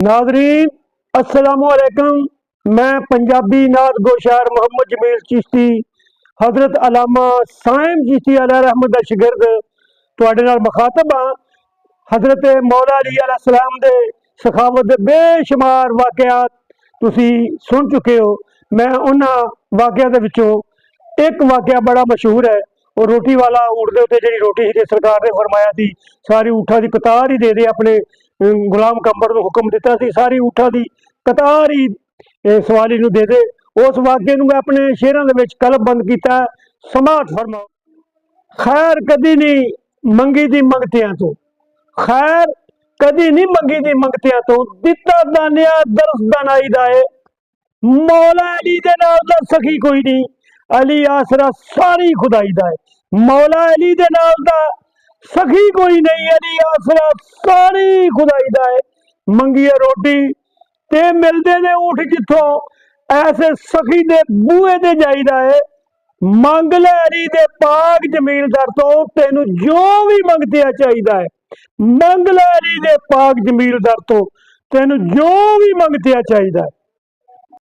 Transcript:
नाजरीन अस्सलामुअलैकुम। मैं पंजाबी नात गोशार मोहम्मद जमील चिश्ती हजरत अलामा साइम चिश्ती अलैहि रहमत दा शिगिर्द तुहाडे नाल मुखातब हां। हजरत मौला अली अलैहिस्सलाम दे सखावत दे बेशुमार वाकयात तुसी सुन चुके हो। मैं उन्हां वाकयां दे विचों एक वाकया बड़ा मशहूर है। और रोटी वाला ऊँट दे उत्ते जिहड़ी रोटी सी सरकार ने फरमाया थी सारी ऊँठां दी कतार ही दे दे। अपने गुलाम कंबर नूं हुक्म दिता सी सारी ऊँठां दी कतार ही सवाली नूं दे दे। उस वाकये नूं मैं अपने शेरां दे विच कलमबंद कीता। समात फरमाओ। खैर कदी नहीं मंगी दी मंगतियां तो, खैर कदी नहीं मंगी दी मंगतियां तो, दिता दानिया दरस दानाई दा है। मौला अली दे नाल दा सखी कोई नहीं, अली आसरा सारी खुदाई दा है। मौला अली दे नाल दा सखी कोई नहीं, अली आसरा सारी खुदाई दा है। मंगिए रोटी ते मिलदे ने ऊँट जिथों, ऐसे सखी दे बूहे ते जाईदा है। मंग ले अली दे पाक जमील दर तो, तेनू जो भी मंगतिया चाहिदा है। मंग ले अली दे पाक जमील दर तो, तेनू जो भी मंगतिया चाहिदा है।